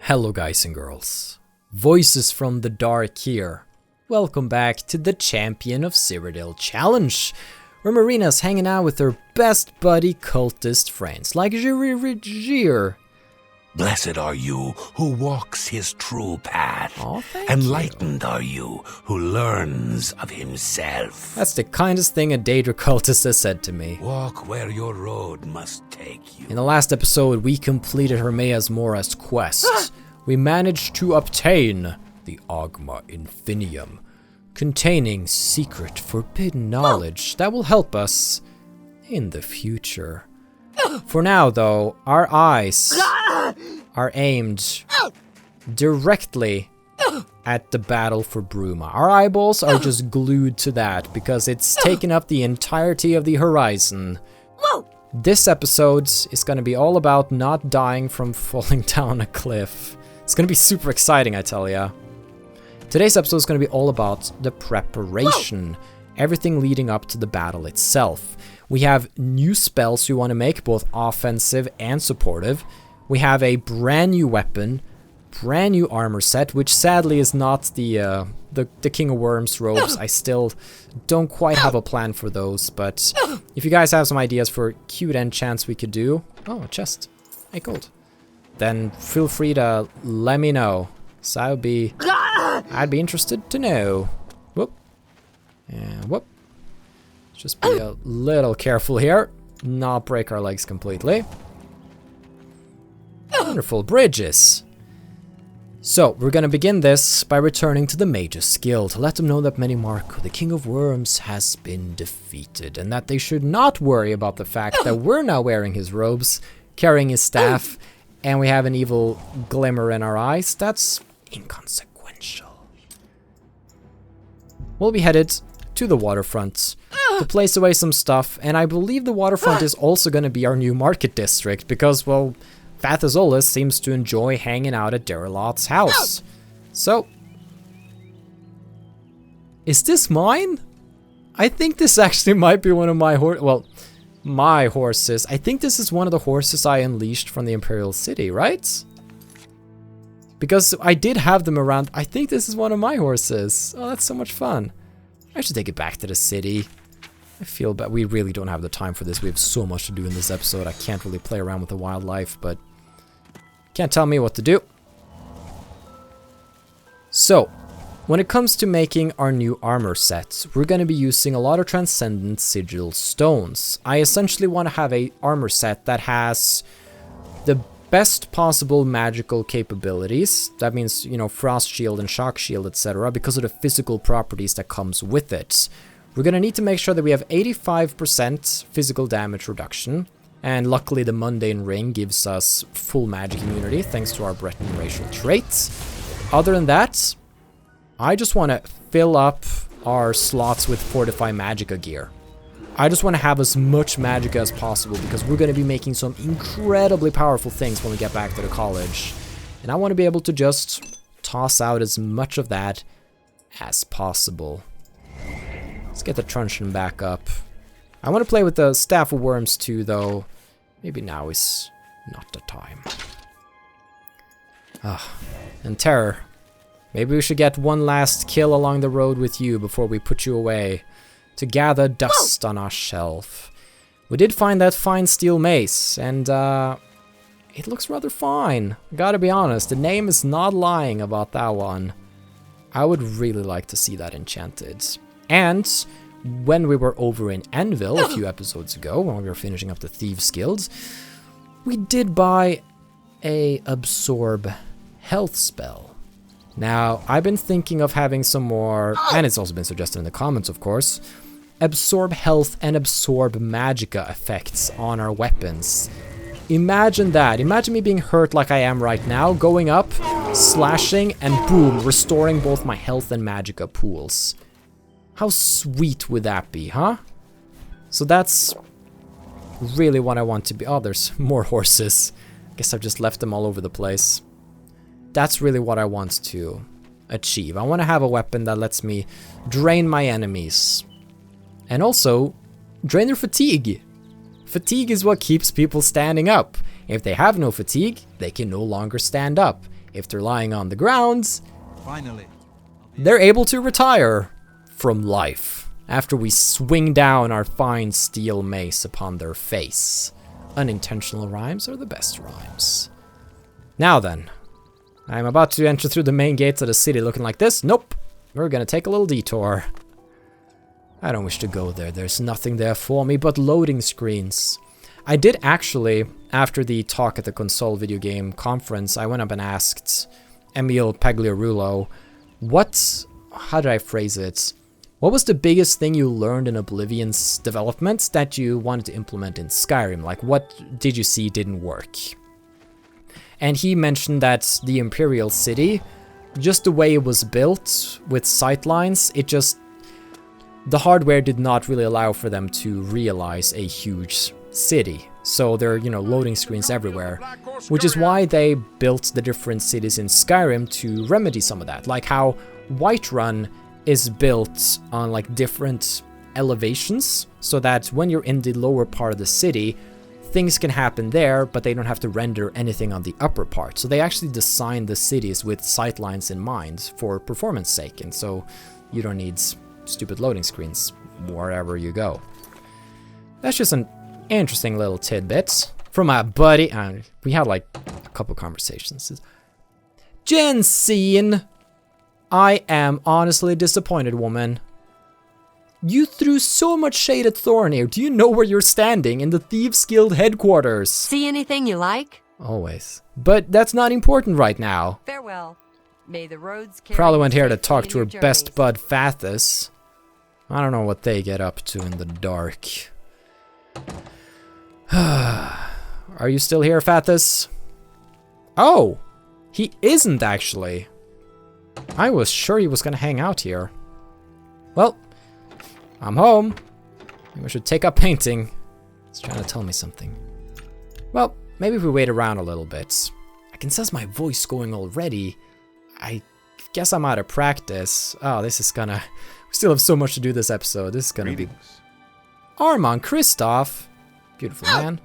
Hello guys and girls, Voices from the Dark here. Welcome back to the Champion of Cyrodiil challenge, where Marina's hanging out with her best buddy cultist friends like Cyrodiil. Blessed are you who walks his true path. Oh, thank Enlightened are you who learns of himself. That's the kindest thing a Daedra cultist has said to me. Walk where your road must take you. In the last episode, we completed Hermea's Mora's quest. We managed to obtain the Ogma Infinium, containing secret forbidden knowledge that will help us in the future. For now, though, our eyes are aimed directly at the battle for Bruma. Our eyeballs are just glued to that because it's taken up the entirety of the horizon. This episode is going to be all about not dying from falling down a cliff. It's going to be super exciting, I tell ya. Today's episode is going to be all about the preparation, everything leading up to the battle itself. We have new spells we want to make, both offensive and supportive. We have a brand new weapon, brand new armor set, which sadly is not the King of Worms robes. I still don't quite have a plan for those, but if you guys have some ideas for cute enchants we could do... Oh, a chest. Hey, gold. Then feel free to let me know. So I'd be interested to know. Whoop. And whoop. Just be a little careful here. Not break our legs completely. Wonderful bridges. So, we're gonna begin this by returning to the Mage's Guild to let them know that Marco, the King of Worms, has been defeated, and that they should not worry about the fact that we're now wearing his robes, carrying his staff, and we have an evil glimmer in our eyes. That's inconsequential. We'll be headed to the waterfront to place away some stuff, and I believe the waterfront is also going to be our new market district because, well, Fathazolis seems to enjoy hanging out at Derelot's house. So, is this mine? I think this actually might be one of my my horses. I think this is one of the horses I unleashed from the Imperial City, right? Because I did have them around. I think this is one of my horses. Oh, that's so much fun. I should take it back to the city. I feel bad. We really don't have the time for this. We have so much to do in this episode. I can't really play around with the wildlife, but can't tell me what to do. So, when it comes to making our new armor sets, we're going to be using a lot of Transcendent Sigil stones. I essentially want to have a armor set that has the best possible magical capabilities. That means, you know, frost shield and shock shield, etc., because of the physical properties that comes with it. We're going to need to make sure that we have 85% physical damage reduction, and luckily the Mundane Ring gives us full magic immunity thanks to our Breton racial traits. Other than that, I just want to fill up our slots with Fortify Magicka gear. I just want to have as much Magicka as possible because we're going to be making some incredibly powerful things when we get back to the college. And I want to be able to just toss out as much of that as possible. Let's get the truncheon back up. I want to play with the Staff of Worms too, though. Maybe now is not the time. And Terror. Maybe we should get one last kill along the road with you before we put you away to gather dust on our shelf. We did find that fine steel mace, and it looks rather fine. Gotta be honest, the name is not lying about that one. I would really like to see that enchanted. And when we were over in Anvil a few episodes ago, when we were finishing up the Thieves Guild, we did buy a Absorb health spell. Now, I've been thinking of having some more, and it's also been suggested in the comments, of course, Absorb health and Absorb Magicka effects on our weapons. Imagine that. Imagine me being hurt like I am right now, going up, slashing, and boom, restoring both my health and Magicka pools. How sweet would that be, huh? So that's really what I want to be. Oh, there's more horses. Guess I've just left them all over the place. That's really what I want to achieve. I want to have a weapon that lets me drain my enemies. And also, drain their fatigue. Fatigue is what keeps people standing up. If they have no fatigue, they can no longer stand up. If they're lying on the ground, Finally. they're able to retire from life after we swing down our fine steel mace upon their face. Unintentional rhymes are the best rhymes. Now then, I'm about to enter through the main gates of the city looking like this. Nope, we're gonna take a little detour. I don't wish to go there. There's nothing there for me but loading screens. I did actually, after the talk at the console video game conference, I went up and asked Emil Pagliarulo, how did I phrase it? What was the biggest thing you learned in Oblivion's development that you wanted to implement in Skyrim? Like, what did you see didn't work? And he mentioned that the Imperial City, just the way it was built with sightlines, the hardware did not really allow for them to realize a huge city. So there are, loading screens everywhere, which is why they built the different cities in Skyrim to remedy some of that. Like how Whiterun is built on like different elevations, so that when you're in the lower part of the city, things can happen there, but they don't have to render anything on the upper part. So they actually designed the cities with sightlines in mind for performance sake, and so you don't need stupid loading screens wherever you go. That's just an interesting little tidbit from my buddy. We had like a couple conversations. Jensine, I am honestly disappointed, woman. You threw so much shade at Thornir. Do you know where you're standing? In the Thieves Guild headquarters. See anything you like? Always. But that's not important right now. Farewell. May the roads carry Probably you went here to safely talk in to her your best journeys. bud Fathus. I don't know what they get up to in the dark. Are you still here, Fathus? Oh! He isn't actually. I was sure he was gonna hang out here. Well, I'm home. Maybe I should take up painting. It's trying to tell me something. Well, maybe if we wait around a little bit. I can sense my voice going already. I guess I'm out of practice. Oh, this is gonna... We still have so much to do this episode. This is gonna be... Armand Kristoff. Beautiful man.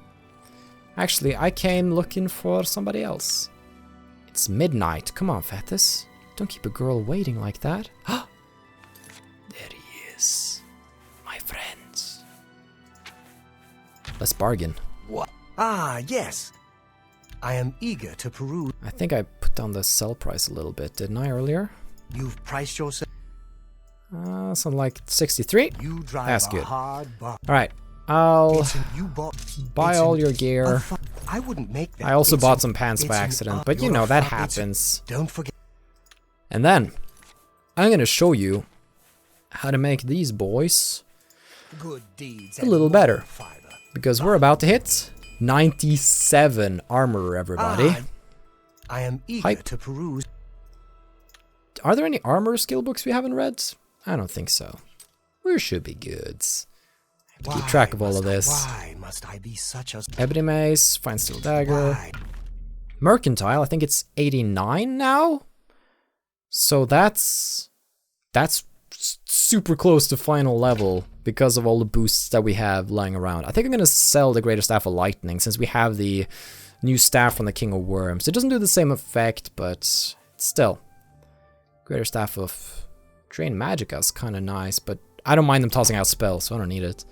Actually, I came looking for somebody else. It's midnight. Come on, Fathus. Don't keep a girl waiting like that. There he is. My friends. Let's bargain. What? Ah, yes. I am eager to peruse. I think I put down the sell price a little bit, didn't I, earlier? You've priced yourself. Something like 63. You drive That's a good. hard bar. Alright, I'll You bought. buy all your gear. I wouldn't make that. I also It's bought an- some pants it's by an accident, art. but you You're know, a that fun- it's- happens. Don't forget. And then, I'm gonna show you how to make these boys Good deeds. a little better. Fiber. Because we're about to hit 97 armor, everybody. I am eager Hype. to peruse. Are there any armor skill books we haven't read? I don't think so. We should be good. I have to keep track of all of this. Why must I be such a? Ebony Mace, Fine Steel Dagger. Why? Mercantile, I think it's 89 now? So that's super close to final level because of all the boosts that we have lying around. I think I'm going to sell the Greater Staff of Lightning since we have the new staff from the King of Worms. It doesn't do the same effect, but still. Greater Staff of Drain Magicka is kind of nice, but I don't mind them tossing out spells, so I don't need it.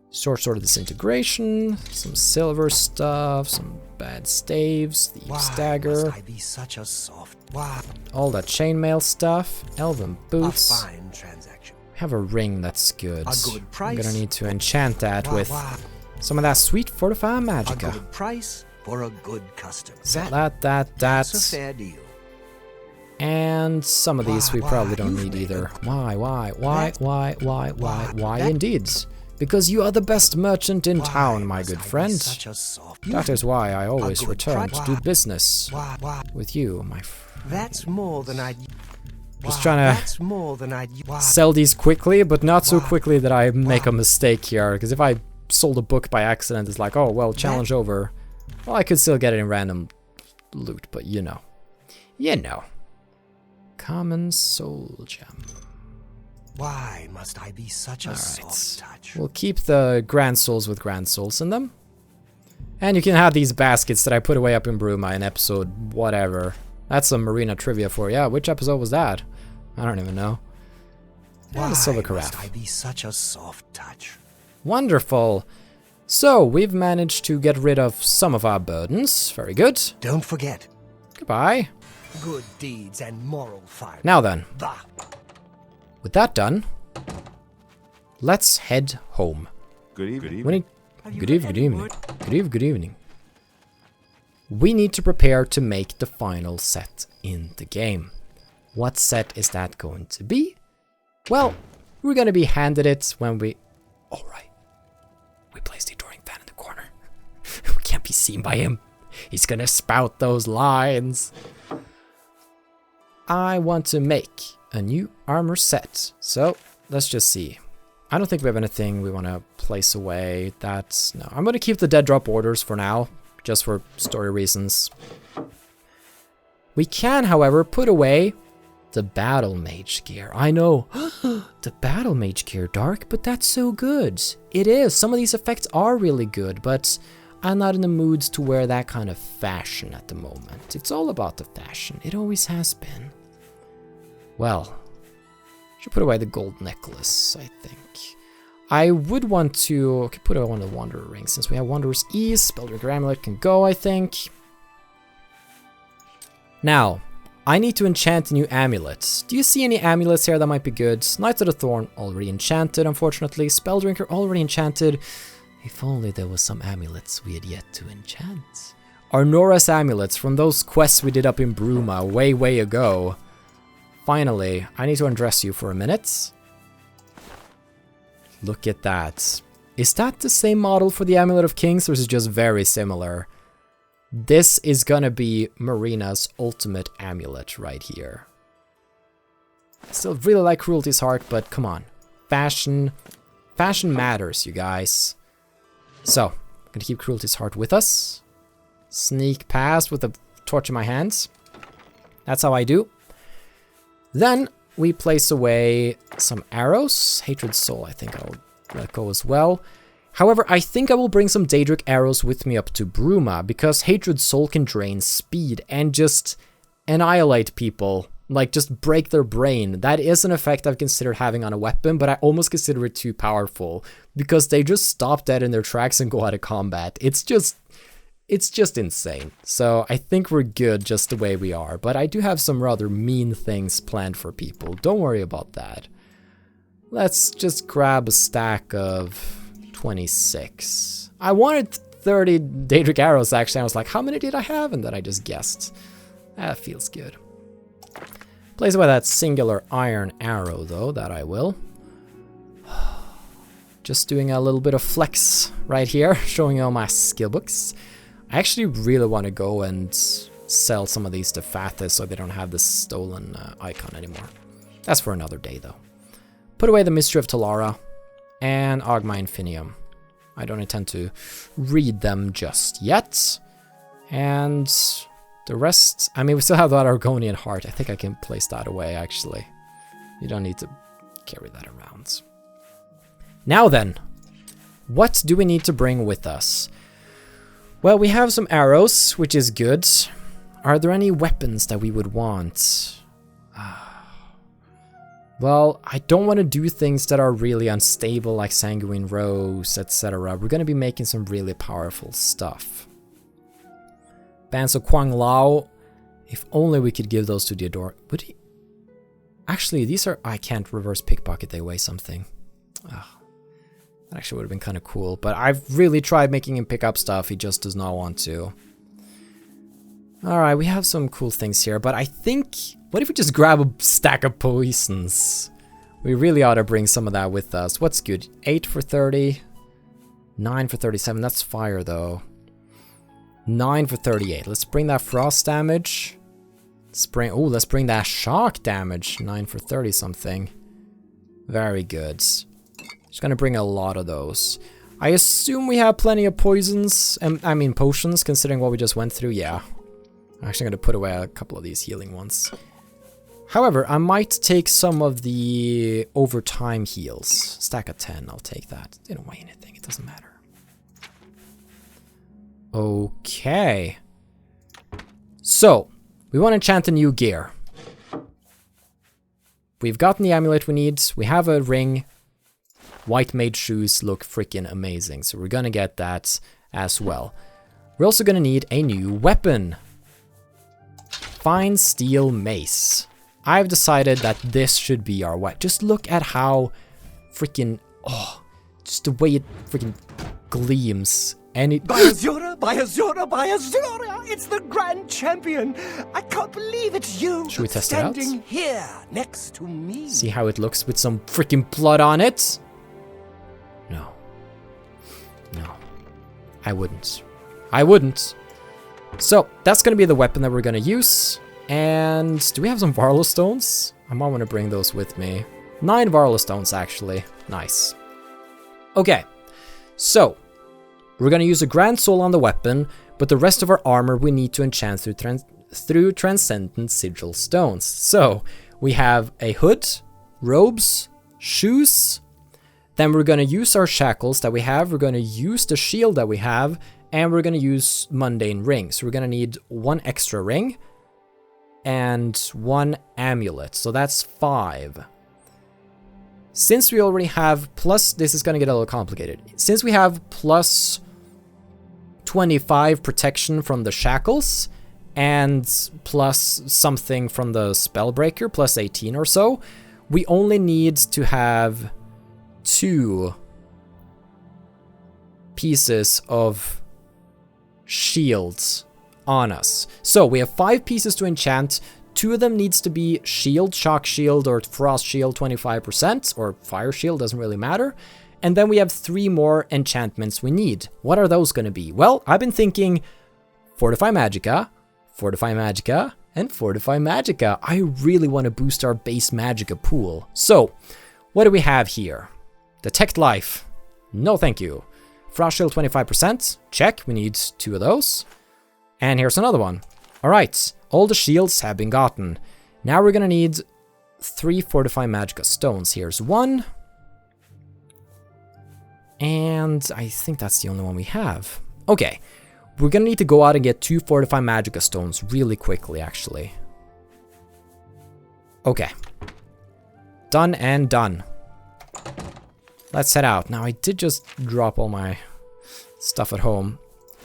Sword of Disintegration, some silver stuff, some bad staves, Thieves Why Dagger, must I be such a soft? Why? all that chainmail stuff, Elven Boots. A fine transaction. We have a ring that's good. A good I'm price. gonna need to enchant that Why, with why? some of that sweet Fortify A Magicka. good price for a good customer. So That's a that's, fair deal. and some of these we probably Why? don't You've need made either. a- Why, Why? That- indeed? Because you are the best merchant in Why town, my must good I be friend. such a soft? That is why I always good return price. to do business Why? with you, my friend. That's more than I'd. Just Why? trying to That's more than I'd. Why? sell these quickly, but not so Why? quickly that I make Why? a mistake here. Because if I sold a book by accident, it's like, oh, well, challenge over. Well, I could still get it in random loot, but you know. You know. Common Soul Gem. Why must I be such a Alright. soft touch? We'll keep the Grand Souls with Grand Souls in them. And you can have these baskets that I put away up in Bruma in episode whatever. That's some Marina trivia for you. Yeah, which episode was that? I don't even know. Why The silver must carafe. I be such a soft touch? Wonderful. So, we've managed to get rid of some of our burdens. Very good. Don't forget, Goodbye. good deeds and moral fiber. Now then, Bah. with that done, let's head home. Good evening. We need... Good evening. Good evening. We need to prepare to make the final set in the game. What set is that going to be? Well, we're going to be handed it when we... Alright. We placed the adoring fan in the corner. We can't be seen by him. He's going to spout those lines. I want to make a new armor set. So, let's just see. I don't think we have anything we want to place away. That's... No, I'm going to keep the dead drop orders for now. Just for story reasons. We can, however, put away the battlemage gear. I know, the battlemage gear, Dark, but that's so good. It is. Some of these effects are really good, but I'm not in the mood to wear that kind of fashion at the moment. It's all about the fashion. It always has been. Well, should put away the gold necklace, I think. I would want to put away one of the Wanderer rings, since we have Wanderer's Ease. Spelldrinker Amulet can go, I think. Now, I need to enchant new amulets. Do you see any amulets here that might be good? Knights of the Thorn already enchanted, unfortunately. Spelldrinker already enchanted. If only there was some amulets we had yet to enchant. Arnora's amulets from those quests we did up in Bruma way ago. Finally, I need to undress you for a minute. Look at that. Is that the same model for the Amulet of Kings, or is it just very similar? This is gonna be Marina's ultimate amulet right here. I still really like Cruelty's Heart, but come on. Fashion matters, you guys. So, I'm gonna keep Cruelty's Heart with us. Sneak past with a torch in my hands. That's how I do. Then we place away some arrows. Hatred Soul, I think I'll let go as well. However, I think I will bring some Daedric arrows with me up to Bruma, because Hatred Soul can drain speed and just annihilate people. Like, just break their brain. That is an effect I've considered having on a weapon, but I almost consider it too powerful, because they just stop dead in their tracks and go out of combat. It's just insane. So I think we're good just the way we are, but I do have some rather mean things planned for people. Don't worry about that. Let's just grab a stack of 26. I wanted 30 Daedric arrows actually. I was like, how many did I have? And then I just guessed. That feels good. Place away that singular iron arrow though, that I will. Just doing a little bit of flex right here, showing all my skill books. I actually really want to go and sell some of these to Fathis so they don't have this stolen icon anymore. That's for another day though. Put away the Mystery of Talara and Arch-Mage Infinium. I don't intend to read them just yet. And the rest, I mean, we still have that Argonian Heart. I think I can place that away actually. You don't need to carry that around. Now then, what do we need to bring with us? Well, we have some arrows, which is good. Are there any weapons that we would want? Well, I don't want to do things that are really unstable, like Sanguine Rose, etc. We're going to be making some really powerful stuff. Bands of Quang Lao. If only we could give those to the Ador... Would he... Actually, these are... I can't reverse pickpocket, they weigh something. That actually would have been kind of cool, but I've really tried making him pick up stuff, he just does not want to. Alright, we have some cool things here, but I think... What if we just grab a stack of poisons? We really ought to bring some of that with us. What's good? 8 for 30. 9 for 37. That's fire, though. 9 for 38. Let's bring that frost damage. Let's bring that shock damage. 9 for 30 something. Very good. Just gonna bring a lot of those. I assume we have plenty of poisons. I mean potions, considering what we just went through. Yeah. I'm actually gonna put away a couple of these healing ones. However, I might take some of the overtime heals. Stack of 10, I'll take that. They don't weigh anything, it doesn't matter. Okay. So, we want to enchant a new gear. We've gotten the amulet we need. We have a ring. White mage shoes look freaking amazing. So we're gonna get that as well. We're also gonna need a new weapon. Fine steel mace. I've decided that this should be our weapon. Just look at how freaking... Oh, just the way it freaking gleams. And it... By Azura, by Azura, by Azura! It's the Grand Champion! I can't believe it's you! Should we test it out? Standing here, next to me. See how it looks with some freaking blood on it? No. No. I wouldn't. I wouldn't. So, that's gonna be the weapon that we're gonna use. And do we have some Varlo stones? I might want to bring those with me. 9 Varlo stones, actually. Nice. Okay. So, we're gonna use a Grand Soul on the weapon, but the rest of our armor we need to enchant through Transcendent Sigil stones. So, we have a hood, robes, shoes, then we're gonna use our shackles that we have, we're gonna use the shield that we have, and we're gonna use mundane rings. So we're gonna need 1 extra ring, and 1 amulet, so that's 5. Since we already have plus, this is gonna get a little complicated. Since we have plus 25 protection from the shackles, and plus something from the spellbreaker, plus 18 or so, we only need to have 2 pieces of shields on us. So we have 5 pieces to enchant. 2 of them needs to be shield, shock shield, or frost shield 25%, or fire shield, doesn't really matter. And then we have 3 more enchantments we need. What are those going to be? Well, I've been thinking Fortify Magicka, Fortify Magicka, and Fortify Magicka. I really want to boost our base Magicka pool. So, what do we have here? Detect Life. No thank you. Frost shield 25%. Check, we need 2 of those. And here's another one. Alright, all the shields have been gotten. Now we're gonna need 3 Fortify Magicka stones. Here's 1. And I think that's the only one we have. Okay, we're gonna need to go out and get 2 Fortify Magicka stones really quickly, actually. Okay. Done and done. Let's head out. Now, I did just drop all my stuff at home.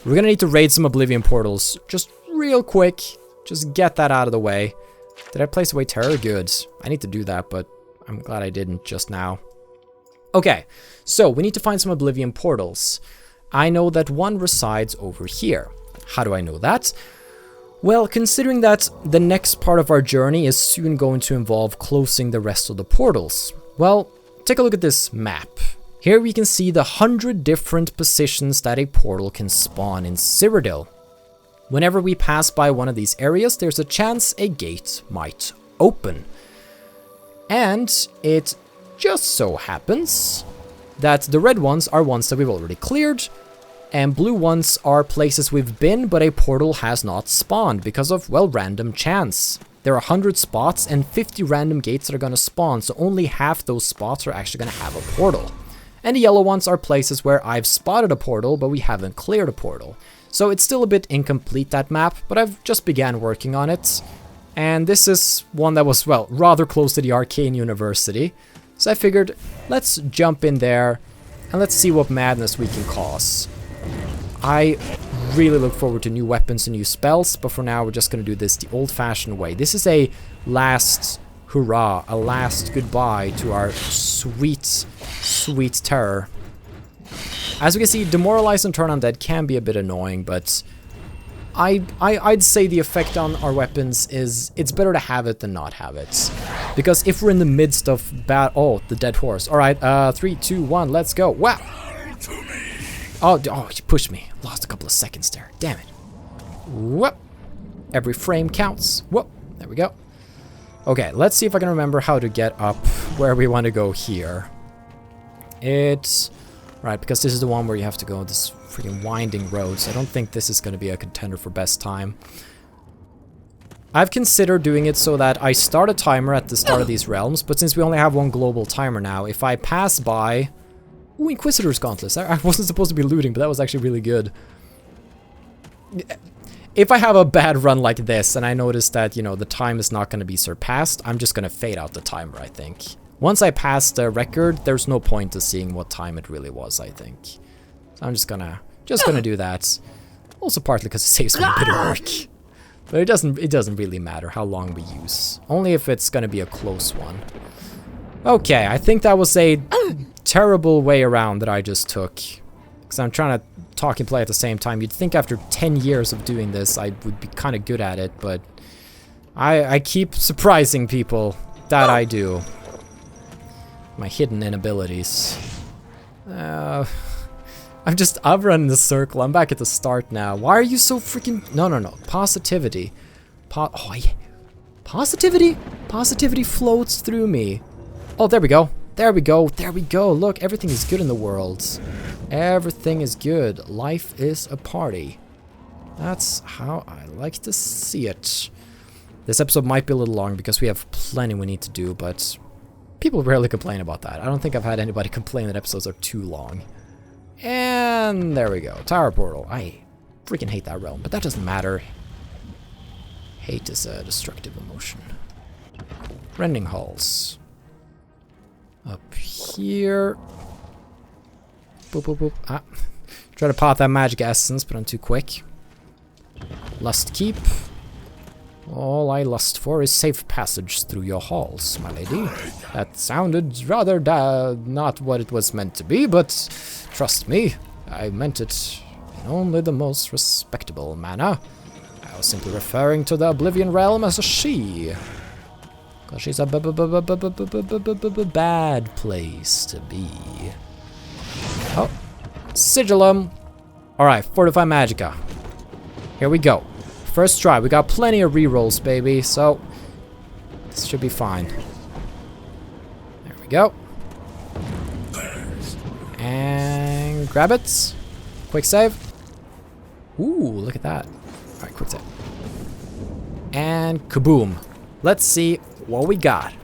We're gonna need to raid some Oblivion portals just real quick. Just get that out of the way. Did I place away terror? Good. I need to do that, but I'm glad I didn't just now. Okay, so we need to find some Oblivion portals. I know that one resides over here. How do I know that? Well, considering that the next part of our journey is soon going to involve closing the rest of the portals. Well, take a look at this map. Here we can see the 100 different positions that a portal can spawn in Cyrodiil. Whenever we pass by one of these areas, there's a chance a gate might open. And it just so happens that the red ones are ones that we've already cleared, and blue ones are places we've been, but a portal has not spawned because of, well, random chance. There are 100 spots and 50 random gates that are going to spawn, so only half those spots are actually going to have a portal. And the yellow ones are places where I've spotted a portal, but we haven't cleared a portal. So it's still a bit incomplete, that map, but I've just began working on it. And this is one that was, well, rather close to the Arcane University. So I figured, let's jump in there and let's see what madness we can cause. I really look forward to new weapons and new spells, but for now we're just going to do this the old-fashioned way. This is a last hurrah, a last goodbye to our sweet, sweet terror. As we can see, Demoralize and Turn Undead can be a bit annoying, but I'd say the effect on our weapons is it's better to have it than not have it. Because if we're in the midst of oh, the dead horse. Alright, 3, 2, 1, let's go. Wow! Oh, you pushed me. Lost a couple of seconds there. Damn it. Whoop. Every frame counts. Whoop. There we go. Okay, let's see if I can remember how to get up where we want to go here. It's... Right, because this is the one where you have to go this freaking winding road, so I don't think this is going to be a contender for best time. I've considered doing it so that I start a timer at the start of these realms, but since we only have one global timer now, if I pass by... Ooh, Inquisitor's Gauntlets. I wasn't supposed to be looting, but that was actually really good. if I have a bad run like this and I notice that, you know, the time is not going to be surpassed, I'm just going to fade out the timer, I think. Once I pass the record, there's no point to seeing what time it really was, I think. So I'm just gonna do that. Also partly because it saves me a bit of work. But it doesn't really matter how long we use. Only if it's gonna be a close one. Okay, I think that was a terrible way around that I just took. Because I'm trying to talk and play at the same time. You'd think after 10 years of doing this, I would be kind of good at it, but I keep surprising people. That I do. My hidden inabilities. I'm running the circle. I'm back at the start now. Why are you so freaking... No. Positivity. Oh, yeah. Positivity? Positivity floats through me. Oh, there we go. There we go. There we go. Look, everything is good in the world. Everything is good. Life is a party. That's how I like to see it. This episode might be a little long because we have plenty we need to do, but... people rarely complain about that. I don't think I've had anybody complain that episodes are too long. And there we go. Tower portal. I freaking hate that realm, but that doesn't matter. Hate is a destructive emotion. Rending halls. Up here. Boop, boop, boop. Ah. Try to pot that magic essence, but I'm too quick. Lust keep. All I lust for is safe passage through your halls, my lady. That sounded rather not what it was meant to be, but trust me, I meant it in only the most respectable manner. I was simply referring to the Oblivion realm as a she. Because she's a bad place to be. Oh, Sigillum. Alright, Fortify Magicka. Here we go. First try. We got plenty of rerolls, baby, so this should be fine. There we go. And grab it. Quick save. Ooh, look at that. Alright, quick save. And kaboom. Let's see what we got.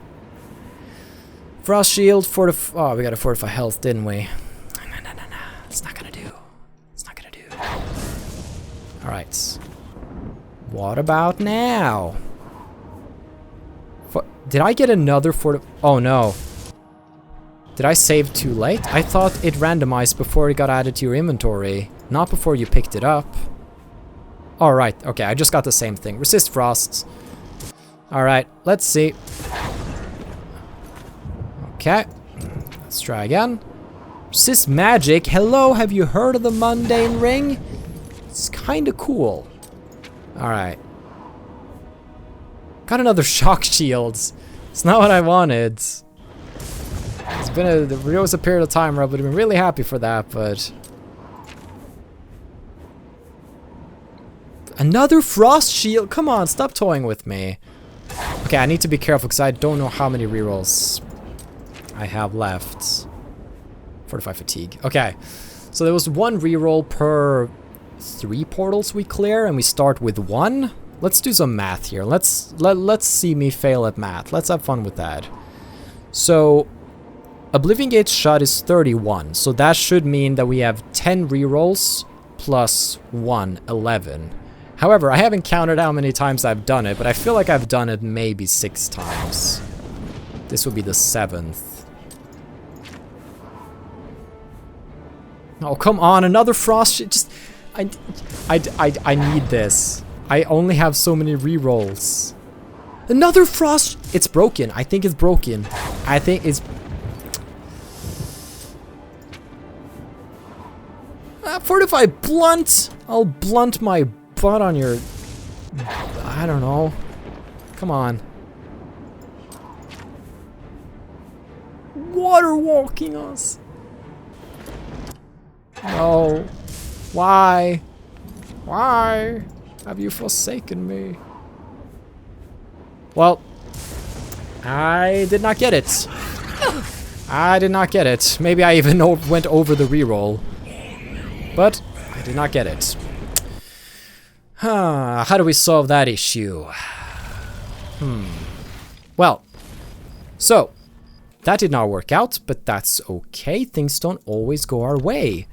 Frost shield, oh, we got a fortify health, didn't we? No. It's not gonna do. It's not gonna do. Alright. What about now? Did I get another oh no. Did I save too late? I thought it randomized before it got added to your inventory, not before you picked it up. Alright, okay, I just got the same thing. Resist frost. Alright, let's see. Okay, let's try again. Resist magic. Hello, have you heard of the mundane ring? It's kinda cool. Alright. Got another shock shields. It's not what I wanted. There was a period of time where I would have been really happy for that, but... another frost shield? Come on, stop toying with me. Okay, I need to be careful because I don't know how many rerolls I have left. Fortify fatigue. Okay, so there was one reroll per 3 portals we clear, and we start with 1. Let's do some math here. Let's see me fail at math. Let's have fun with that. So Oblivion Gate's shut is 31, so that should mean that we have 10 rerolls plus 1, 11. However, I haven't counted how many times I've done it, but I feel like I've done it maybe 6 times. This would be the 7th. Oh, come on, another frost shit. Just I need this. I only have so many rerolls. Another frost. It's broken. I think it's broken. I think it's... fortify blunt. I'll blunt my butt on your... I don't know. Come on. Water walking us. No. Why? Why have you forsaken me? Well, I did not get it. I did not get it. Maybe I even went over the reroll. But I did not get it. How do we solve that issue? Well, so that did not work out, but that's okay. Things don't always go our way.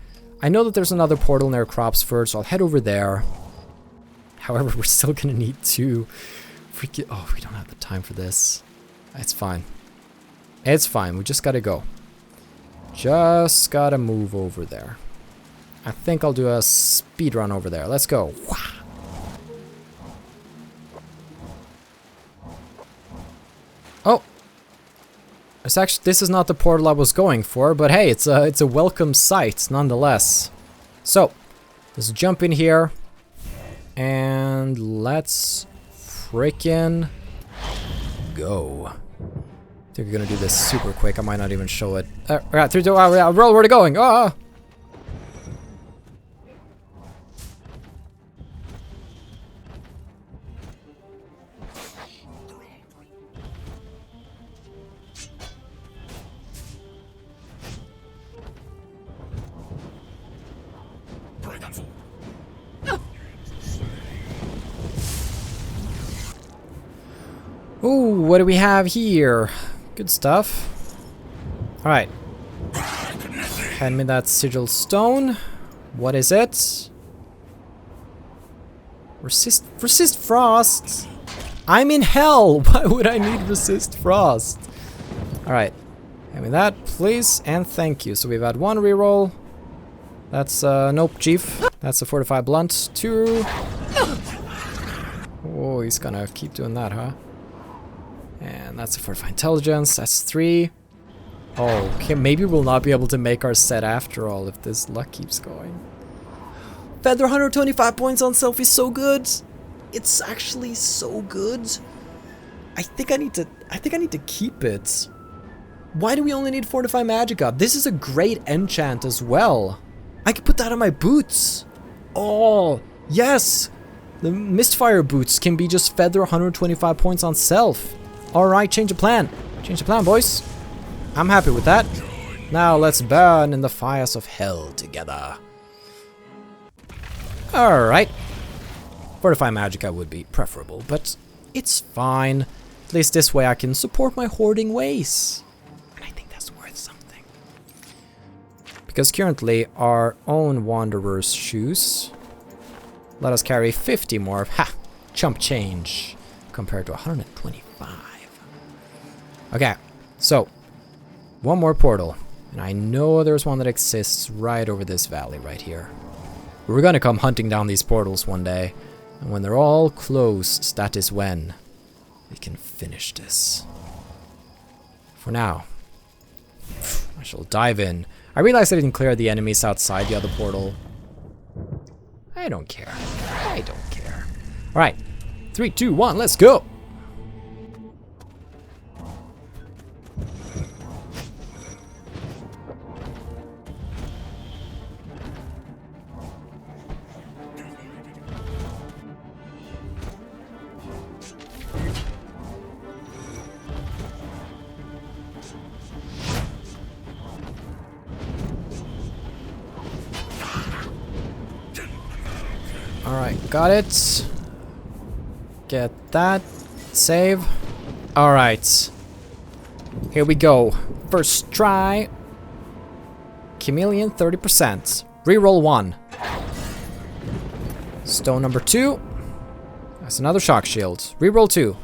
I know that there's another portal near Cropsford, so I'll head over there. However, we're still gonna need to freaking... Oh, we don't have the time for this. It's fine. It's fine. We just gotta go. Just gotta move over there. I think I'll do a speed run over there. Let's go. Wah! Oh! This is not the portal I was going for, but hey, it's a welcome sight nonetheless. So, let's jump in here. And let's freaking go. I think we're gonna do this super quick. I might not even show it. Alright, 3, 2, 1, roll, where are going? Ah! Ooh, what do we have here? Good stuff. Alright. Hand me that sigil stone. What is it? Resist frost. I'm in hell. Why would I need resist frost? Alright. Hand me that, please, and thank you. So we've had 1 reroll. That's nope, chief. That's a fortified blunt. 2. Oh, he's gonna keep doing that, huh? And that's a fortified intelligence. That's 3. Oh, okay, maybe we'll not be able to make our set after all if this luck keeps going. Feather 125 points on self is so good. It's actually so good. I think I need to keep it. Why do we only need Fortify Magicka? This is a great enchant as well. I could put that on my boots. Oh, yes. The Mistfire boots can be just Feather 125 points on self. Alright, change of plan. Change the plan, boys. I'm happy with that. Now let's burn in the fires of hell together. Alright. Fortify Magicka would be preferable, but it's fine. At least this way I can support my hoarding ways. And I think that's worth something. Because currently our own Wanderer's shoes let us carry 50 more. Ha! Chump change. Compared to 125. Okay, so 1 more portal. And I know there's one that exists right over this valley right here. We're gonna come hunting down these portals one day. And when they're all closed, that is when we can finish this. For now, I shall dive in. I realized I didn't clear the enemies outside the other portal. I don't care. I don't care. Alright, 3, 2, 1, let's go! Alright, got it. Get that. Save. Alright. Here we go. First try. Chameleon 30%. Reroll 1. Stone number 2. That's another shock shield. Reroll 2.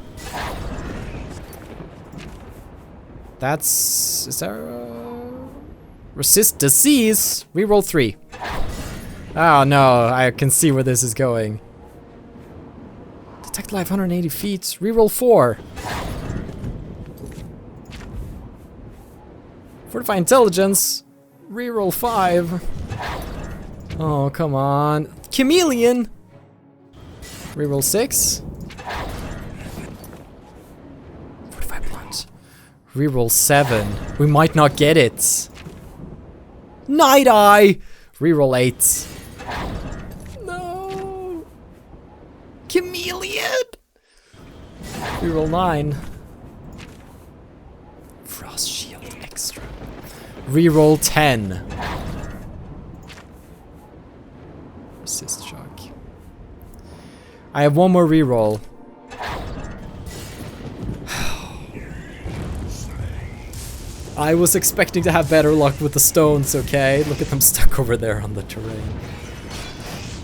That's... Is there resist disease? Reroll 3. Oh no, I can see where this is going. Detect life 180 feet. Reroll 4. Fortify intelligence. Reroll 5. Oh, come on. Chameleon. Reroll 6. Fortify blunt. Reroll 7. We might not get it. Night Eye. Reroll 8. No. Chameleon. Reroll 9. Frost shield extra. Reroll 10. Resist shock. I have 1 more reroll. I was expecting to have better luck with the stones, okay? Look at them stuck over there on the terrain.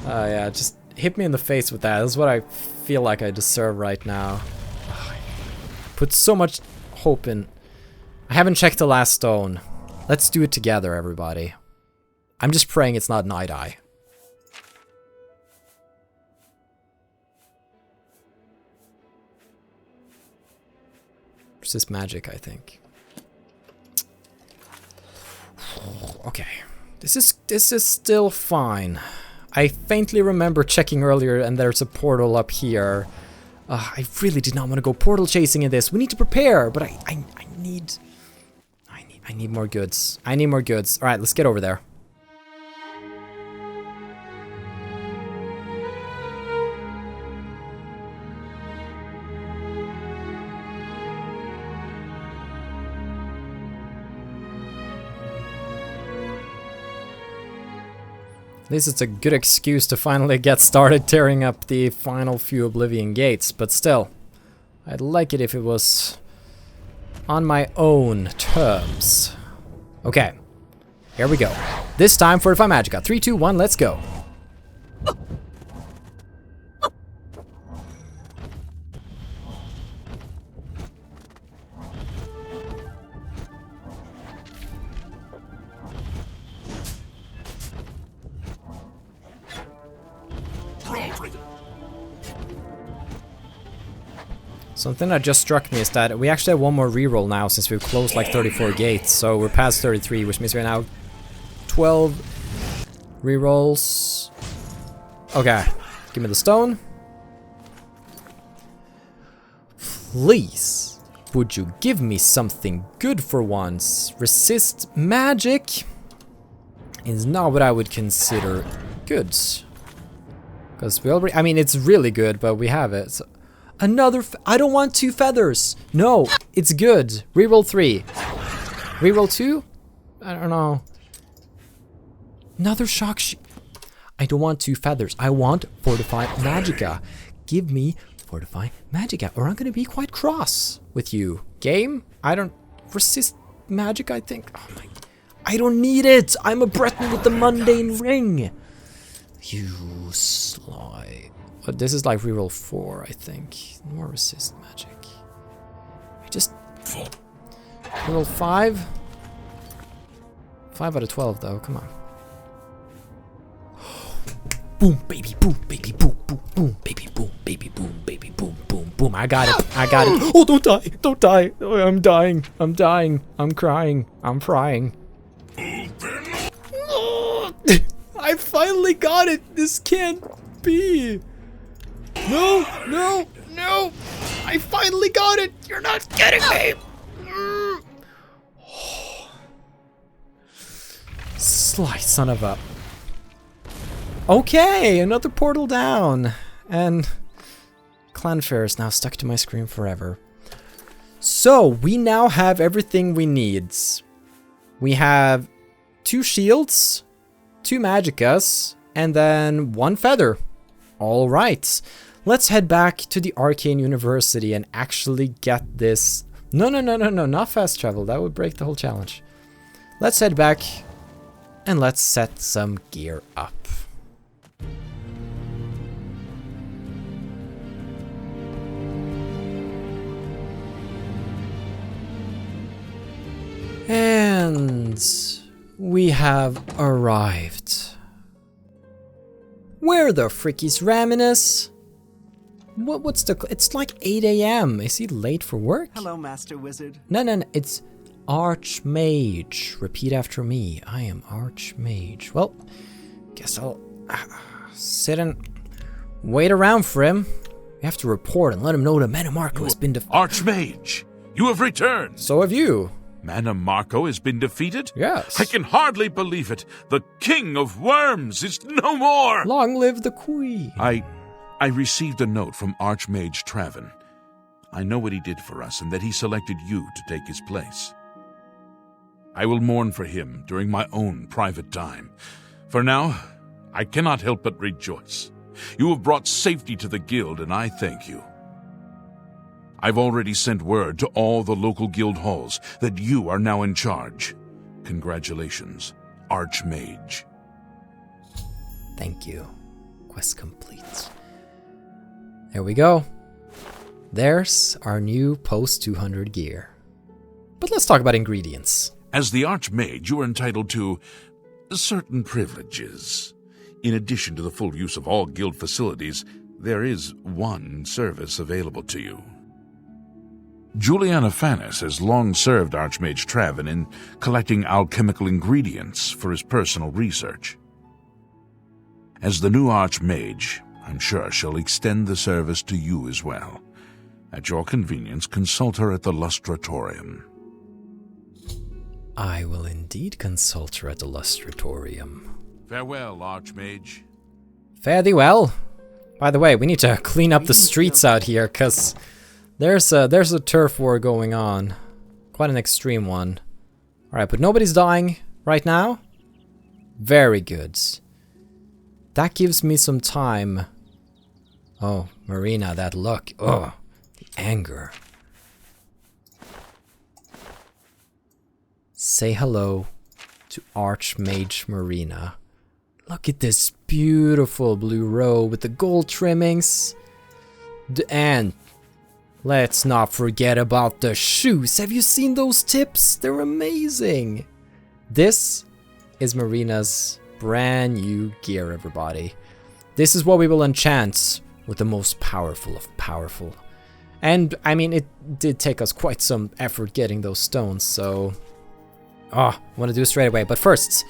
Yeah, just hit me in the face with that. That's what I feel like I deserve right now. Put so much hope in. I haven't checked the last stone. Let's do it together, everybody. I'm just praying it's not Night Eye. Resist magic, I think. Okay. This is still fine. I faintly remember checking earlier and there's a portal up here. I really did not want to go portal chasing in this. We need to prepare, but I need more goods. I need more goods. All right, let's get over there. At least it's a good excuse to finally get started tearing up the final few Oblivion gates, but still, I'd like it if it was on my own terms. Okay, here we go. This time, Fortify Magicka. 3, 2, 1, let's go. Something that just struck me is that we actually have one more reroll now since we've closed like 34 gates, so we're past 33, which means we're now 12 rerolls. Okay, give me the stone. Please, would you give me something good for once? Resist magic is not what I would consider good. Because we already, I mean, it's really good, but we have it. So another, I don't want 2 feathers. No, it's good. Reroll 3. Reroll 2? I don't know. Another shock I don't want 2 feathers. I want Fortify Magicka. Give me Fortify Magicka, or I'm gonna be quite cross with you. Game? I don't resist magic, I think. Oh my, I don't need it. I'm a Breton with the mundane ring. You sly. But this is like reroll 4, I think. More resist magic. I just reroll 5. 5 out of 12 though, come on. Boom, baby, boom, baby, boom, boom, boom, baby, boom, baby, boom, baby, boom, boom, boom. I got it, I got it. Oh, don't die, don't die. Oh, I'm dying, I'm dying, I'm crying, I'm frying. I finally got it. This can't be. No, no, no. I finally got it. You're not getting me. Sly son of a. Okay, another portal down. And Clanfair is now stuck to my screen forever. So, we now have everything we need. We have 2 shields, 2 magickas, and then 1 feather. Alright, let's head back to the Arcane University and actually get this. No, not fast travel. That would break the whole challenge. Let's head back and let's set some gear up. And we have arrived. Where the frick is Raminus? What's the... It's like 8 AM. Is he late for work? Hello, Master Wizard. No. It's Arch-Mage. Repeat after me. I am Arch-Mage. Well, guess I'll sit and wait around for him. We have to report and let him know that Mana Marco has been defeated. Archmage, you have returned. So have you. Mana Marco has been defeated? Yes. I can hardly believe it. The King of Worms is no more. Long live the Queen. I received a note from Arch-Mage Traven. I know what he did for us and that he selected you to take his place. I will mourn for him during my own private time. For now, I cannot help but rejoice. You have brought safety to the guild, and I thank you. I've already sent word to all the local guild halls that you are now in charge. Congratulations, Archmage. Thank you, Quest complete. There we go. There's our new post 200 gear. But let's talk about ingredients. As the Archmage, you are entitled to certain privileges. In addition to the full use of all guild facilities, there is one service available to you. Juliana Fanis has long served Archmage Traven in collecting alchemical ingredients for his personal research. As the new Archmage, I'm sure she'll extend the service to you as well. At your convenience, consult her at the Lustratorium. I will indeed consult her at the Lustratorium. Farewell, Archmage. Fare thee well. By the way, we need to clean up the streets out here, because there's a turf war going on. Quite an extreme one. Alright, but nobody's dying right now. Very good. That gives me some time. Oh, Marina, that look. Oh, the anger. Say hello to Archmage Marina. Look at this beautiful blue robe with the gold trimmings. And let's not forget about the shoes. Have you seen those tips? They're amazing. This is Marina's brand new gear, everybody. This is what we will enchant with the most powerful of powerful. And, I mean, it did take us quite some effort getting those stones, so... Oh, I want to do it straight away. But first,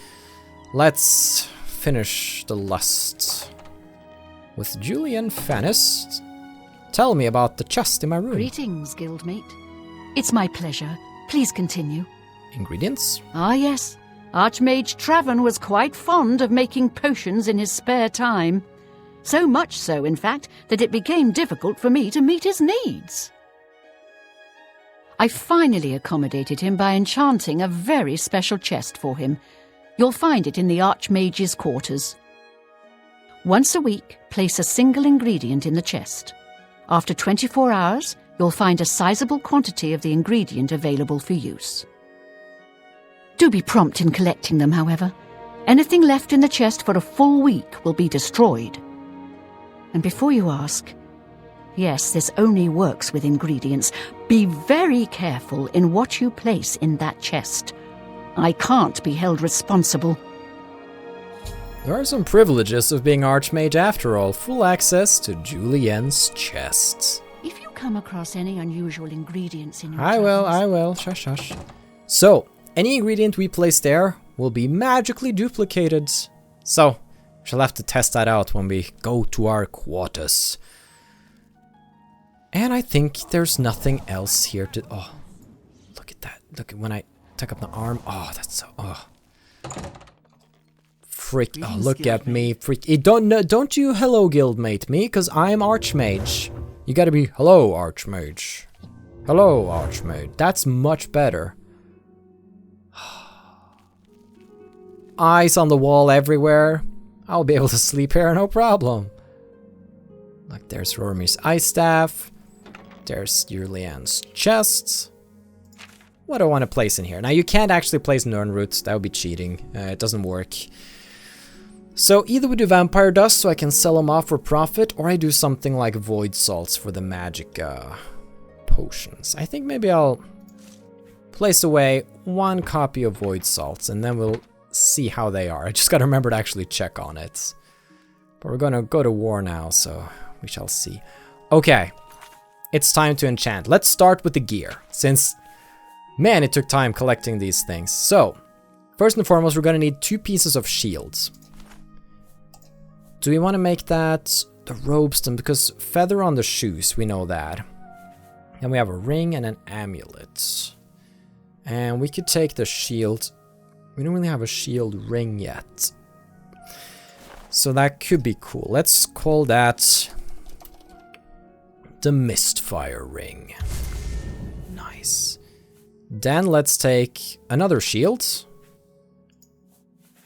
let's finish the lust with Julian Fanis. Tell me about the chest in my room. Greetings, guildmate. It's my pleasure. Please continue. Ingredients? Ah, yes. Archmage Traven was quite fond of making potions in his spare time. So much so, in fact, that it became difficult for me to meet his needs. I finally accommodated him by enchanting a very special chest for him. You'll find it in the Archmage's quarters. Once a week, place a single ingredient in the chest. After 24 hours, you'll find a sizable quantity of the ingredient available for use. Do be prompt in collecting them, however. Anything left in the chest for a full week will be destroyed. And before you ask, yes, this only works with ingredients. Be very careful in what you place in that chest. I can't be held responsible. There are some privileges of being Archmage after all. Full access to Julian's chest. If you come across any unusual ingredients in your I will. Shush, shush. So, any ingredient we place there will be magically duplicated. So, she'll have to test that out when we go to our quarters. And I think there's nothing else here to... Oh, look at that. Look at when I tuck up the arm. Oh, that's so... Oh. Freak. Oh, look at me. Freak. Don't you hello guildmate me, because I'm Archmage. You gotta be hello Archmage. Hello Archmage. That's much better. Eyes on the wall everywhere. I'll be able to sleep here, no problem. Like, there's Rormi's ice staff. There's Julian's chest. What do I want to place in here? Now, you can't actually place Nirnroot. That would be cheating. It doesn't work. So, either we do Vampire Dust so I can sell them off for profit, or I do something like Void Salts for the magic potions. I think maybe I'll place away one copy of Void Salts, and then we'll see how they are. I just gotta remember to actually check on it. But we're gonna go to war now, so we shall see. Okay. It's time to enchant. Let's start with the gear, since, man, it took time collecting these things. So, first and foremost, we're gonna need 2 pieces of shields. Do we want to make that the robes then? Because feather on the shoes, we know that. Then we have a ring and an amulet. And we could take the shield. We don't really have a shield ring yet. So that could be cool. Let's call that the Mistfire ring. Nice. Then let's take another shield.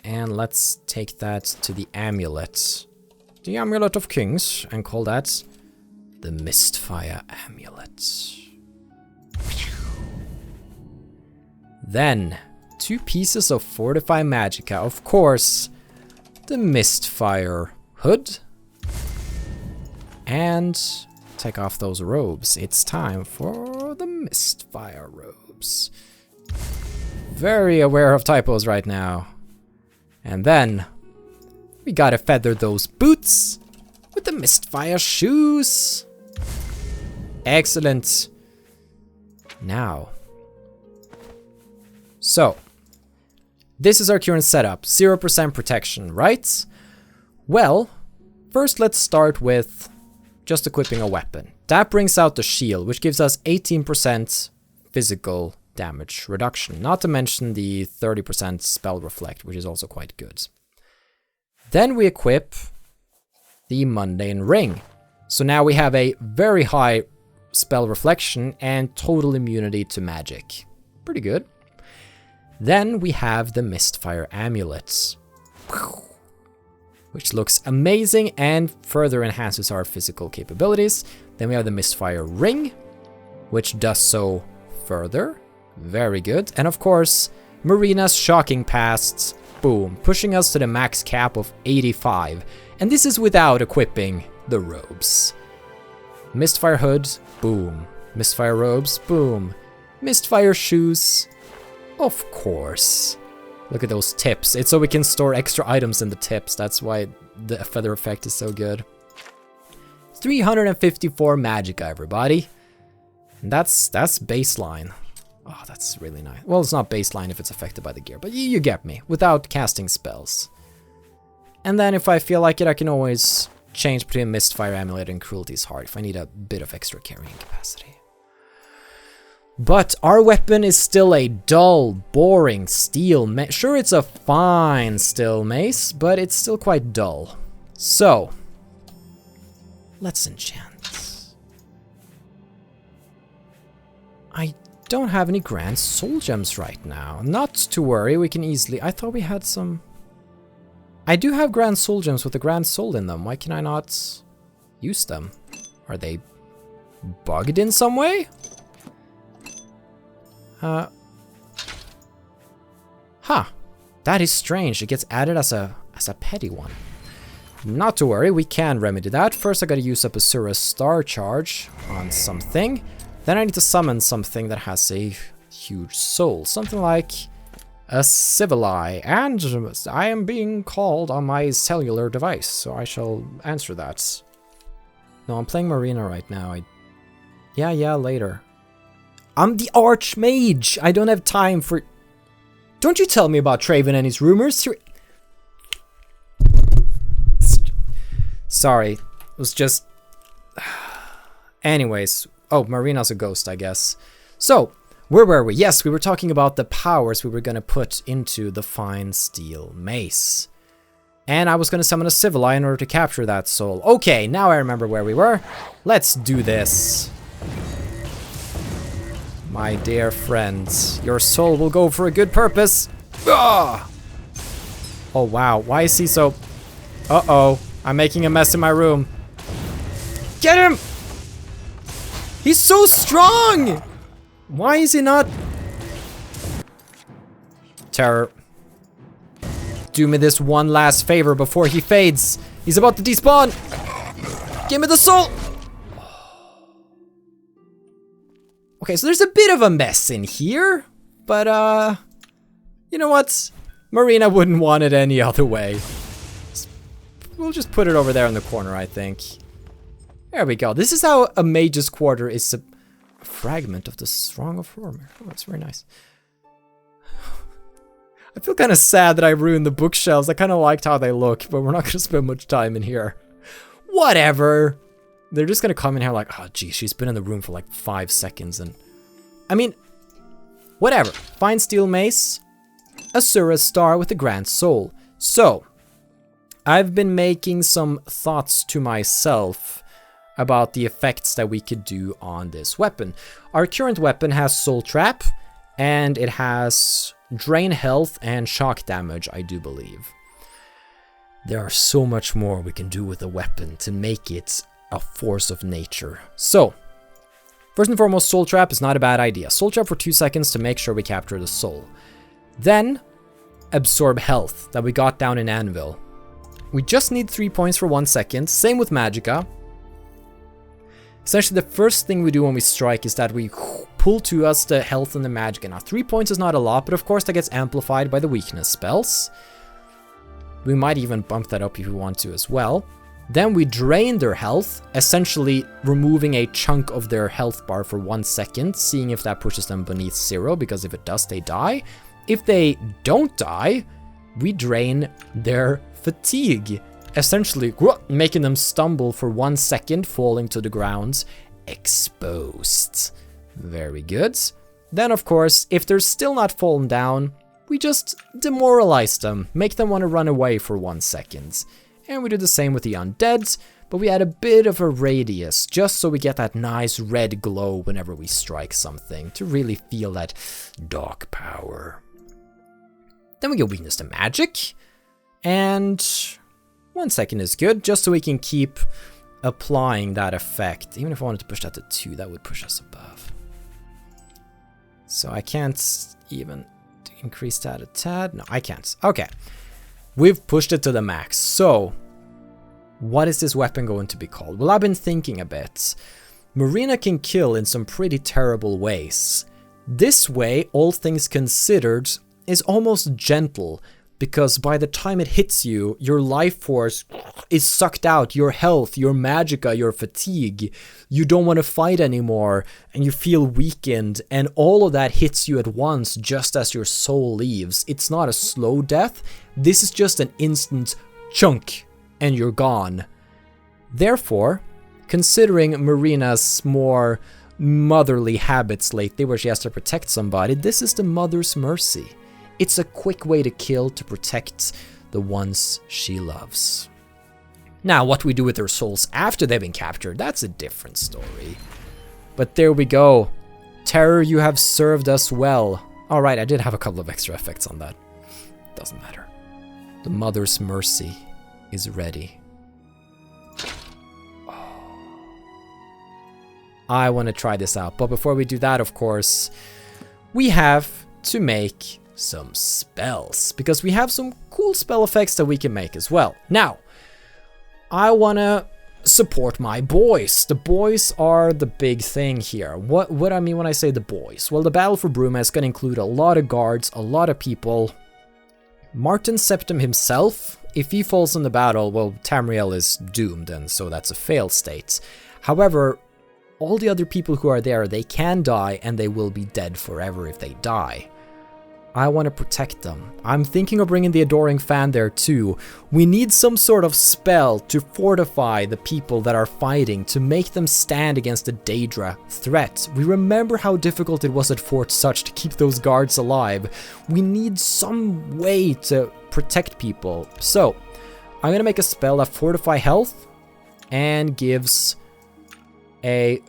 And let's take that to the amulet. The Amulet of Kings. And call that the Mistfire Amulet. Then 2 pieces of Fortify Magicka. Of course, the Mistfire hood. And take off those robes. It's time for the Mistfire robes. Very aware of typos right now. And then we gotta feather those boots with the Mistfire shoes. Excellent. Now, so this is our current setup. 0% protection, right? Well, first let's start with just equipping a weapon. That brings out the shield, which gives us 18% physical damage reduction. Not to mention the 30% spell reflect, which is also quite good. Then we equip the mundane ring. So now we have a very high spell reflection and total immunity to magic. Pretty good. Then we have the Mistfire amulets, which looks amazing and further enhances our physical capabilities. Then we have the Mistfire ring, which does so further. Very good. And of course, Marina's shocking past, boom, pushing us to the max cap of 85. And this is without equipping the robes. Mistfire hood, boom. Mistfire robes, boom. Mistfire shoes, of course. Look at those tips. It's so we can store extra items in the tips. That's why the feather effect is so good. 354 magicka, everybody. And that's baseline. Oh, that's really nice. Well, it's not baseline if it's affected by the gear, but you get me. Without casting spells. And then if I feel like it, I can always change between Mistfire Amulet and Cruelty's Heart if I need a bit of extra carrying capacity. But our weapon is still a dull, boring steel mace. Sure, it's a fine steel mace, but it's still quite dull. So, let's enchant. I don't have any grand soul gems right now. Not to worry, we can easily... I thought we had some... I do have grand soul gems with a grand soul in them. Why can I not use them? Are they bugged in some way? Huh. That is strange. It gets added as a petty one. Not to worry, we can remedy that. First I gotta use up Asura's star charge on something. Then I need to summon something that has a huge soul. Something like a Cyrodiil. And I am being called on my cellular device, so I shall answer that. No, I'm playing Marina right now. Yeah, later. I'm the Arch-Mage. I don't have time for... Don't you tell me about Traven and his rumors. Sorry. It was just... Anyways. Oh, Marina's a ghost, I guess. So, where were we? Yes, we were talking about the powers we were going to put into the fine steel mace. And I was going to summon a Cyrodiil in order to capture that soul. Okay, now I remember where we were. Let's do this. My dear friends, your soul will go for a good purpose. Ah! Oh, wow. Why is he so... Uh-oh. I'm making a mess in my room. Get him! He's so strong! Why is he not... Terror. Do me this one last favor before he fades. He's about to despawn. Give me the soul! Okay, so there's a bit of a mess in here, but, you know what? Marina wouldn't want it any other way. We'll just put it over there in the corner, I think. There we go. This is how a mage's quarter is a fragment of the Throng of Horror. Oh, that's very nice. I feel kind of sad that I ruined the bookshelves. I kind of liked how they look, but we're not going to spend much time in here. Whatever. They're just gonna come in here like, oh gee, she's been in the room for like 5 seconds and... I mean, whatever. Fine steel mace, Asura's star with a grand soul. So, I've been making some thoughts to myself about the effects that we could do on this weapon. Our current weapon has soul trap, and it has drain health and shock damage, I do believe. There are so much more we can do with the weapon to make it a force of nature. So, first and foremost, soul trap is not a bad idea. Soul trap for 2 seconds to make sure we capture the soul. Then, absorb health that we got down in Anvil. We just need 3 points for 1 second. Same with magicka. Essentially, the first thing we do when we strike is that we pull to us the health and the magic. Now, 3 points is not a lot, but of course that gets amplified by the weakness spells. We might even bump that up if we want to as well. Then we drain their health, essentially removing a chunk of their health bar for 1 second, seeing if that pushes them beneath 0, because if it does, they die. If they don't die, we drain their fatigue, essentially making them stumble for 1 second, falling to the ground, exposed. Very good. Then, of course, if they're still not fallen down, we just demoralize them, make them want to run away for 1 second. And we do the same with the undead, but we add a bit of a radius, just so we get that nice red glow whenever we strike something, to really feel that dark power. Then we get weakness to magic, and 1 second is good, just so we can keep applying that effect. Even if I wanted to push that to 2, that would push us above. So I can't even increase that a tad. No, I can't. Okay. We've pushed it to the max. So, what is this weapon going to be called? Well, I've been thinking a bit. Marina can kill in some pretty terrible ways. This way, all things considered, is almost gentle, because by the time it hits you, your life force is sucked out, your health, your magicka, your fatigue. You don't want to fight anymore, and you feel weakened, and all of that hits you at once just as your soul leaves. It's not a slow death, this is just an instant chunk, and you're gone. Therefore, considering Marina's more motherly habits lately, where she has to protect somebody, this is the Mother's Mercy. It's a quick way to kill to protect the ones she loves. Now, what we do with their souls after they've been captured, that's a different story. But there we go. Terror, you have served us well. Alright, I did have a couple of extra effects on that. Doesn't matter. The Mother's Mercy is ready. I want to try this out, but before we do that, of course, we have to make some spells, because we have some cool spell effects that we can make as well. Now, I want to support my boys. The boys are the big thing here. What I mean when I say the boys? Well, the Battle for Bruma is going to include a lot of guards, a lot of people. Martin Septim himself, if he falls in the battle, well, Tamriel is doomed, and so that's a failed state. However, all the other people who are there, they can die, and they will be dead forever if they die. I want to protect them. I'm thinking of bringing the Adoring Fan there too. We need some sort of spell to fortify the people that are fighting, to make them stand against the Daedra threat. We remember how difficult it was at Fort Such to keep those guards alive. We need some way to protect people. So, I'm going to make a spell that fortify health and gives a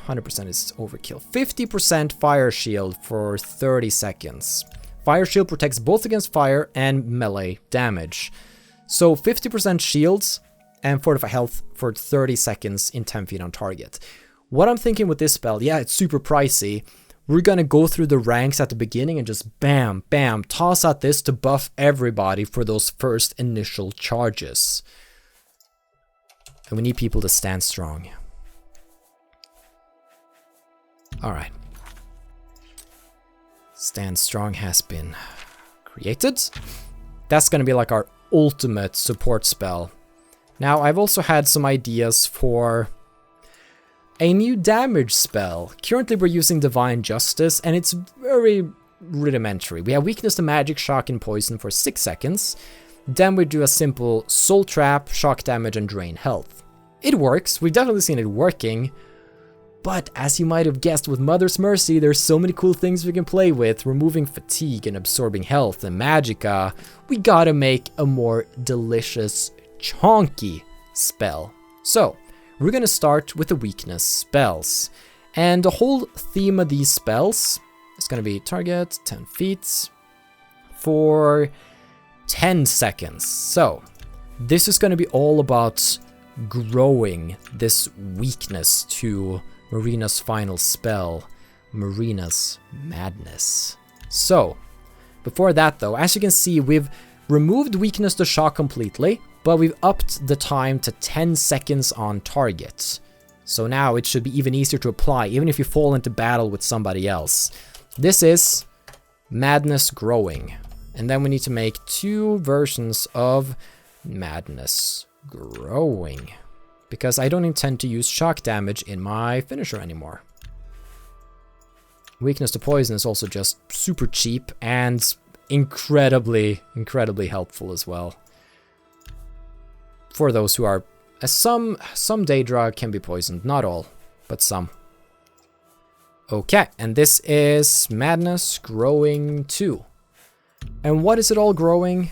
100% is overkill. 50% fire shield for 30 seconds. Fire shield protects both against fire and melee damage. So 50% shields and fortify health for 30 seconds in 10 feet on target. What I'm thinking with this spell, yeah, it's super pricey. We're gonna go through the ranks at the beginning and just bam, bam, toss out this to buff everybody for those first initial charges. And we need people to stand strong. Alright. Stand Strong has been created. That's going to be like our ultimate support spell. Now, I've also had some ideas for a new damage spell. Currently, we're using Divine Justice, and it's very rudimentary. We have Weakness to Magic, Shock, and Poison for 6 seconds. Then we do a simple Soul Trap, Shock Damage, and Drain Health. It works. We've definitely seen it working. But as you might have guessed with Mother's Mercy, there's so many cool things we can play with, removing fatigue and absorbing health and magicka. We gotta make a more delicious, chonky spell. So, we're gonna start with the weakness spells. And the whole theme of these spells is gonna be target 10 feet for 10 seconds. So, this is gonna be all about growing this weakness to Marina's final spell, Marina's Madness. So, before that though, as you can see, we've removed weakness to shock completely, but we've upped the time to 10 seconds on target. So now it should be even easier to apply, even if you fall into battle with somebody else. This is Madness Growing. And then we need to make 2 versions of Madness Growing, because I don't intend to use shock damage in my finisher anymore. Weakness to poison is also just super cheap and incredibly helpful as well. For those who are... some Daedra can be poisoned, not all, but some. Okay, and this is Madness Growing 2. And what is it all growing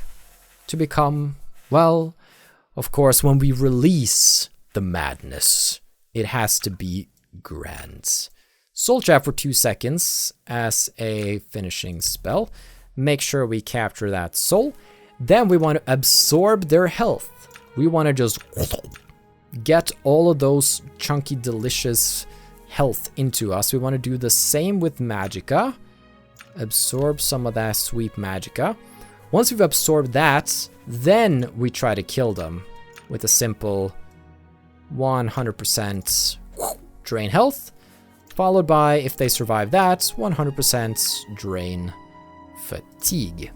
to become? Well, of course, when we release the madness, it has to be grand. Soul Trap for 2 seconds as a finishing spell. Make sure we capture that soul. Then we want to absorb their health. We want to just get all of those chunky, delicious health into us. We want to do the same with Magicka. Absorb some of that sweet Magicka. Once we've absorbed that, then we try to kill them with a simple 100% drain health, followed by, if they survive that, 100% drain fatigue.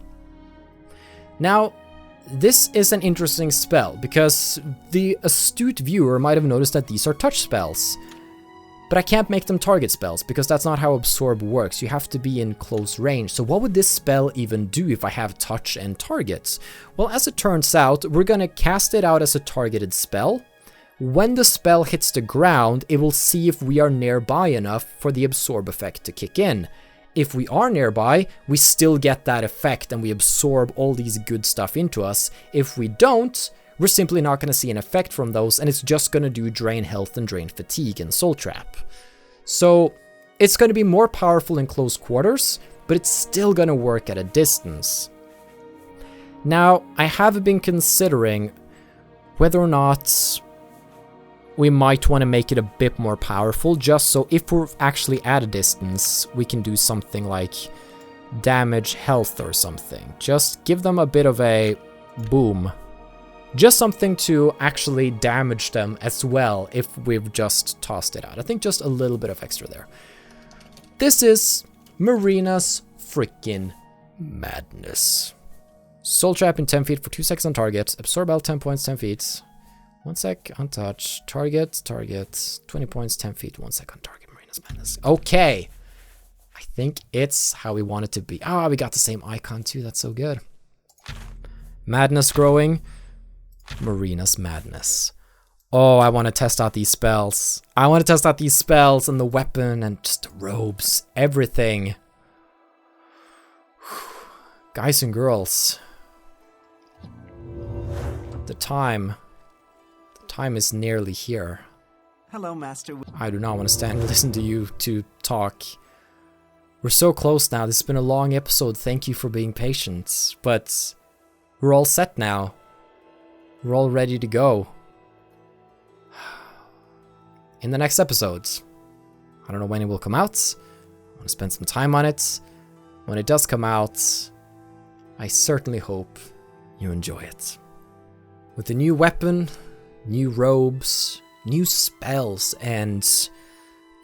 Now, this is an interesting spell, because the astute viewer might have noticed that these are touch spells. But I can't make them target spells, because that's not how Absorb works. You have to be in close range. So what would this spell even do if I have touch and targets? Well, as it turns out, we're gonna cast it out as a targeted spell. When the spell hits the ground, it will see if we are nearby enough for the Absorb effect to kick in. If we are nearby, we still get that effect and we absorb all these good stuff into us. If we don't, we're simply not going to see an effect from those, and it's just going to do drain health and drain fatigue and soul trap. So it's going to be more powerful in close quarters, but it's still going to work at a distance. Now, I have been considering whether or not we might want to make it a bit more powerful, just so if we're actually at a distance, we can do something like damage health or something. Just give them a bit of a boom. Just something to actually damage them as well if we've just tossed it out. I think just a little bit of extra there. This is Marina's freaking madness. Soul Trap in 10 feet for 2 seconds on target. Absorb out 10 points, 10 feet. 1 sec, untouched. Target, 20 points, 10 feet, 1 sec on target. Marina's madness. Okay. I think it's how we want it to be. Ah, we got the same icon too. That's so good. Madness growing. Marina's madness. Oh, I want to test out these spells. I want to test out these spells and the weapon and just the robes. Everything. Guys and girls. The time is nearly here. Hello, Master. I do not want to stand and listen to you two talk. We're so close now. This has been a long episode. Thank you for being patient. But we're all set now. We're all ready to go. In the next episodes. I don't know when it will come out. I want to spend some time on it. When it does come out, I certainly hope you enjoy it. With the new weapon, new robes, new spells, and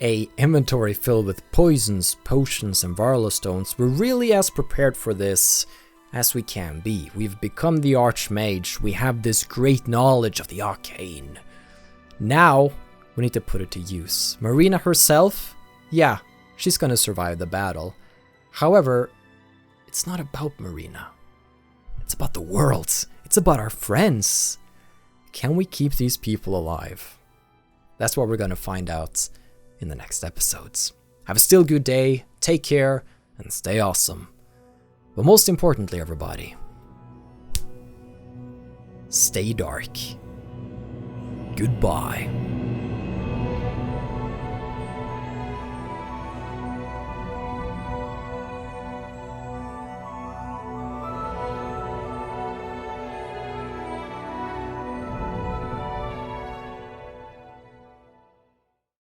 a inventory filled with poisons, potions, and Varla stones, we're really as prepared for this as we can be. We've become the Archmage. We have this great knowledge of the arcane. Now, we need to put it to use. Marina herself, yeah, she's gonna survive the battle. However, it's not about Marina. It's about the world. It's about our friends. Can we keep these people alive? That's what we're gonna find out in the next episodes. Have a still good day, take care, and stay awesome. But most importantly, everybody, stay dark. Goodbye.